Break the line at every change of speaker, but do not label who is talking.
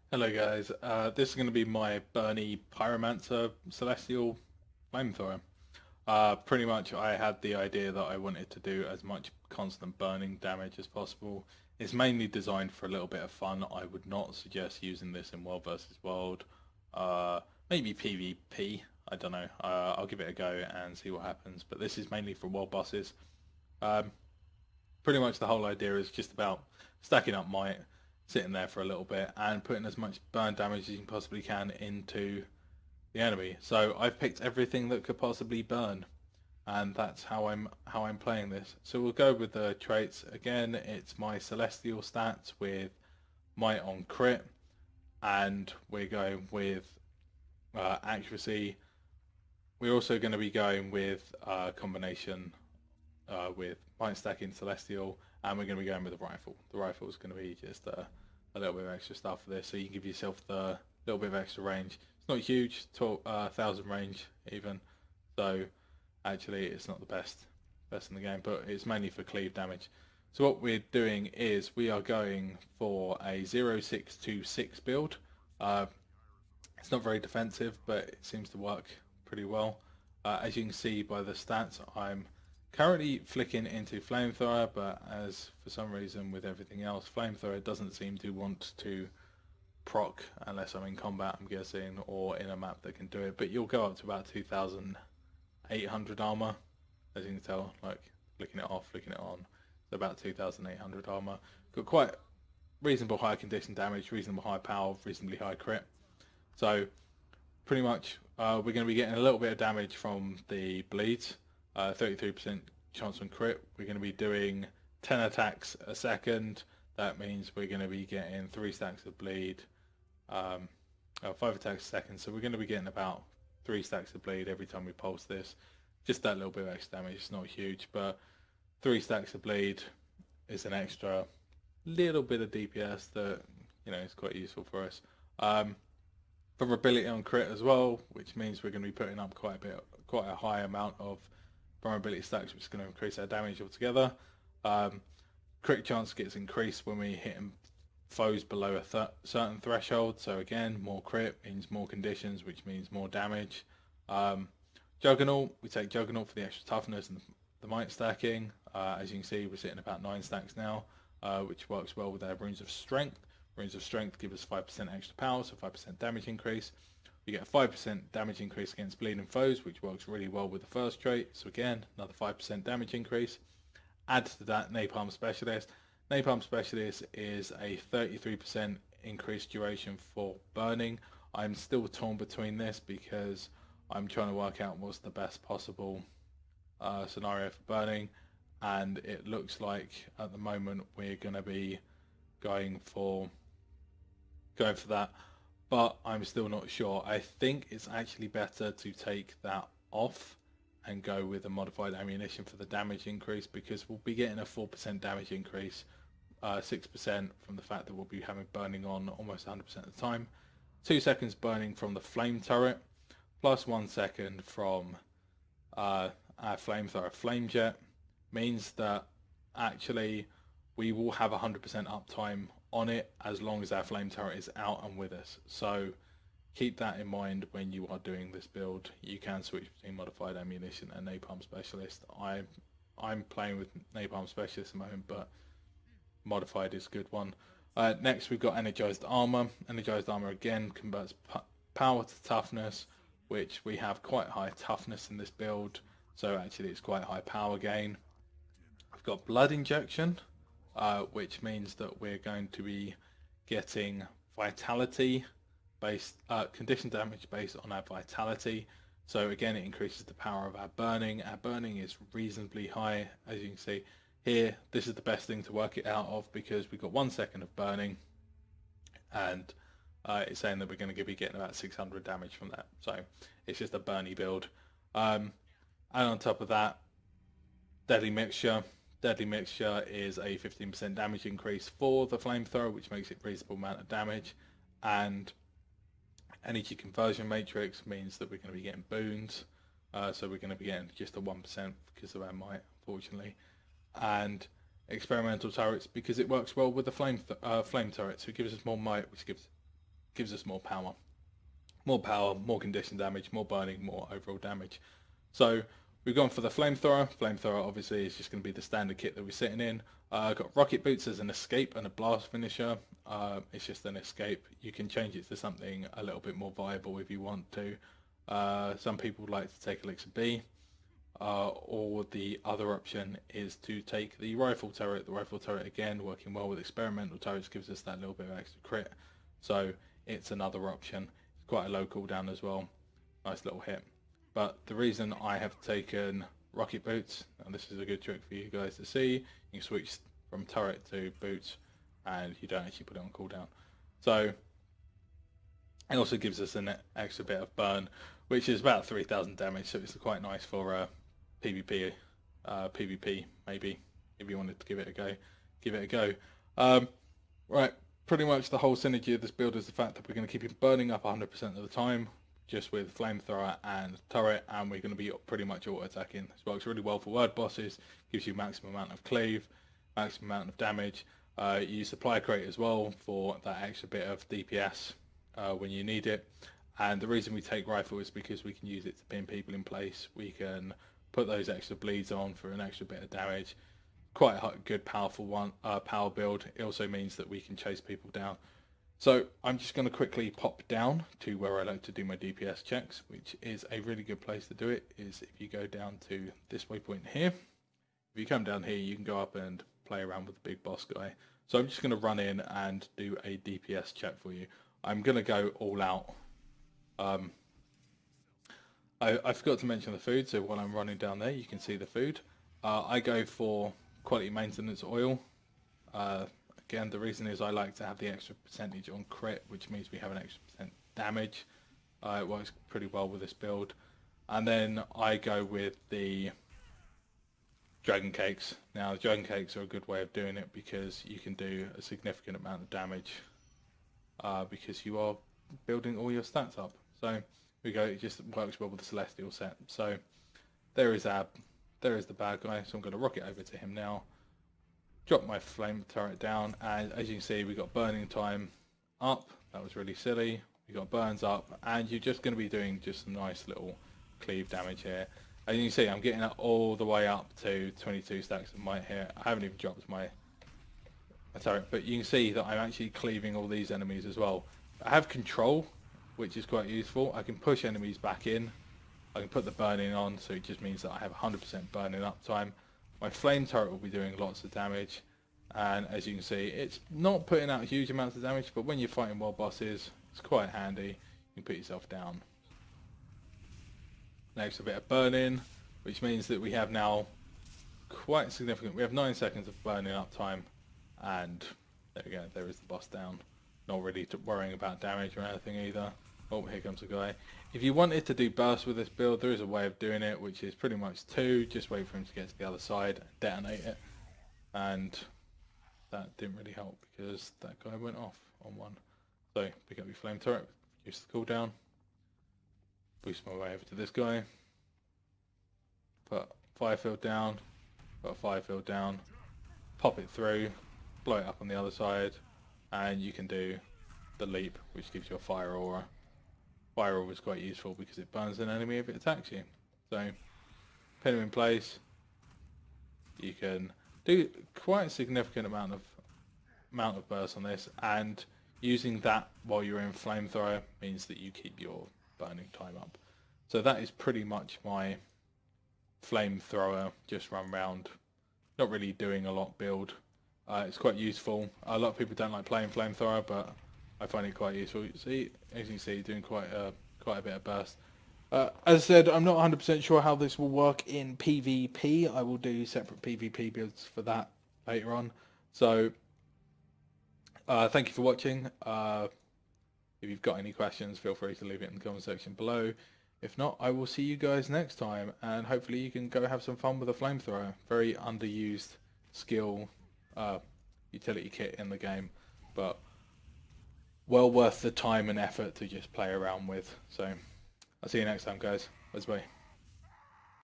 Hello guys, this is going to be my Bernie Pyromancer Celestial Flamethrower. Pretty much I had the idea that I wanted to do as much constant burning damage as possible. It's mainly designed for a little bit of fun. I would not suggest using this in World versus World. Maybe PvP, I don't know. I'll give it a go and see what happens. But this is mainly for World bosses. Um, Pretty much the whole idea is just about stacking up might, sitting there for a little bit, and putting as much burn damage as you possibly can into the enemy. So I've picked everything that could possibly burn, and that's how I'm playing this. So we'll go with the traits again. It's my celestial stats with might on crit, and we're going with accuracy. We're also going to be going with a combination with might stacking celestial, and we're going to be going with the rifle. The rifle is going to be just a little bit of extra stuff for this, so you can give yourself the little bit of extra range. It's not huge, 12,000 range even, so actually it's not the best in the game, but it's mainly for cleave damage. So what we're doing is we are going for a 0626 build. It's not very defensive, but it seems to work pretty well. As you can see by the stats, I'm currently flicking into Flamethrower, but as for some reason with everything else, Flamethrower doesn't seem to want to proc unless I'm in combat, I'm guessing, or in a map that can do it. But you'll go up to about 2,800 armor, as you can tell, like flicking it off, flicking it on. So about 2,800 armor. Got quite reasonable high condition damage, reasonable high power, reasonably high crit. So pretty much we're going to be getting a little bit of damage from the bleeds. 33% chance on crit. We're going to be doing 10 attacks a second. That means we're going to be getting 3 stacks of bleed, 5 attacks a second. So we're going to be getting about 3 stacks of bleed every time we pulse this. Just that little bit of extra damage. It's not huge, but 3 stacks of bleed is an extra little bit of DPS that is quite useful for us. Vulnerability on crit as well, which means we're going to be putting up quite a high amount of vulnerability stacks, which is going to increase our damage altogether. Crit chance gets increased when we hit foes below a certain threshold. So again, more crit means more conditions, which means more damage. Juggernaut, we take Juggernaut for the extra toughness and the might stacking. As you can see, we're sitting about 9 stacks now, which works well with our runes of strength. Runes of strength give us 5% extra power, so 5% damage increase. You get a 5% damage increase against bleeding foes, which works really well with the first trait. So again, another 5% damage increase. Add to that Napalm Specialist. Napalm Specialist is a 33% increased duration for burning. I'm still torn between this because I'm trying to work out what's the best possible scenario for burning, and it looks like at the moment we're going to be going for that, but I'm still not sure. I think it's actually better to take that off and go with a modified ammunition for the damage increase, because we'll be getting a 4% damage increase, 6% from the fact that we'll be having burning on almost 100% of the time, 2 seconds burning from the flame turret, plus 1 second from our flamethrower flame jet, means that actually we will have 100% uptime on it as long as our flame turret is out and with us. So keep that in mind when you are doing this build. You can switch between modified ammunition and Napalm Specialist. I'm playing with Napalm Specialist at the moment, but modified is a good one. Next we've got Energized Armor. Energized Armor again converts power to toughness, which we have quite high toughness in this build, so actually it's quite high power gain. I've got Blood Injection, which means that we're going to be getting vitality based condition damage based on our vitality. So again, it increases the power of our burning. Our burning is reasonably high, as you can see here. This is the best thing to work it out of, because we've got 1 second of burning, and it's saying that we're going to be getting about 600 damage from that. So it's just a burny build. And on top of that, Deadly Mixture. Deadly Mixture is a 15% damage increase for the flamethrower, which makes it a reasonable amount of damage. And Energy Conversion Matrix means that we're going to be getting boons. So we're going to be getting just a 1% because of our might, unfortunately. And Experimental Turrets, because it works well with the flame turret. So it gives us more might, which gives gives us more power. More power, more condition damage, more burning, more overall damage. So we've gone for the flamethrower. Flamethrower obviously is just going to be the standard kit that we're sitting in. Got rocket boots as an escape and a blast finisher. It's just an escape. You can change it to something a little bit more viable if you want to. Some people like to take Elixir B. Or the other option is to take the rifle turret. The rifle turret, again, working well with experimental turrets, gives us that little bit of extra crit. So it's another option. It's quite a low cooldown as well. Nice little hit. But the reason I have taken rocket boots, and this is a good trick for you guys to see, you can switch from turret to boots and you don't actually put it on cooldown. So it also gives us an extra bit of burn, which is about 3,000 damage, so it's quite nice for PvP, PvP maybe, if you wanted to give it a go. Right, pretty much the whole synergy of this build is the fact that we're going to keep it burning up 100% of the time, just with flamethrower and turret, and we're going to be pretty much auto attacking. This works really well for word bosses, gives you maximum amount of cleave, maximum amount of damage. You use supply crate as well for that extra bit of DPS when you need it. And the reason we take rifle is because we can use it to pin people in place. We can put those extra bleeds on for an extra bit of damage. Quite a good powerful power build. It also means that we can chase people down. So I'm just going to quickly pop down to where I like to do my DPS checks, which is a really good place to do it, is if you go down to this waypoint here. If you come down here, you can go up and play around with the big boss guy. So I'm just going to run in and do a DPS check for you. I'm going to go all out. I forgot to mention the food, so while I'm running down there, you can see the food. I go for quality maintenance oil. Again, the reason is I like to have the extra percentage on crit, which means we have an extra percent damage. It works pretty well with this build. And then I go with the dragon cakes. Now, the dragon cakes are a good way of doing it because you can do a significant amount of damage because you are building all your stats up. So we go. It just works well with the celestial set. So there is the bad guy. So I'm going to rocket over to him now. Drop my flame turret down, and as you can see, we got burning time up. That was really silly. We got burns up, and you're just going to be doing just some nice little cleave damage here. As you can see, I'm getting that all the way up to 22 stacks of might here. I haven't even dropped my turret, but you can see that I'm actually cleaving all these enemies as well. I have control, which is quite useful. I can push enemies back in. I can put the burning on, so it just means that I have 100% burning up time. My flame turret will be doing lots of damage, and as you can see, it's not putting out huge amounts of damage, but when you're fighting world bosses, it's quite handy. You can put yourself down. Next, a bit of burning, which means that we have now quite significant. We have 9 seconds of burning up time, and there we go. There is the boss down. Not really worrying about damage or anything either. Oh, here comes the guy. If you wanted to do burst with this build, there is a way of doing it, which is pretty much 2. Just wait for him to get to the other side, detonate it. And that didn't really help because that guy went off on 1. So pick up your flame turret, reduce the cooldown, boost my way over to this guy, put fire field down, put a fire field down, pop it through, blow it up on the other side, and you can do the leap, which gives you a fire aura. Fire aura is quite useful because it burns an enemy if it attacks you. So pin him in place. You can do quite a significant amount of burst on this, and using that while you're in flamethrower means that you keep your burning time up. So that is pretty much my flamethrower, just run round, not really doing a lot build. It's quite useful. A lot of people don't like playing flamethrower, but I find it quite useful. See, as you can see, doing quite a bit of burst. As I said, I'm not 100% sure how this will work in PvP. I will do separate PvP builds for that later on. So, thank you for watching. If you've got any questions, feel free to leave it in the comment section below. If not, I will see you guys next time, and hopefully you can go have some fun with a flamethrower. Very underused skill utility kit in the game, but well worth the time and effort to just play around with. So I'll see you next time, guys. Bye.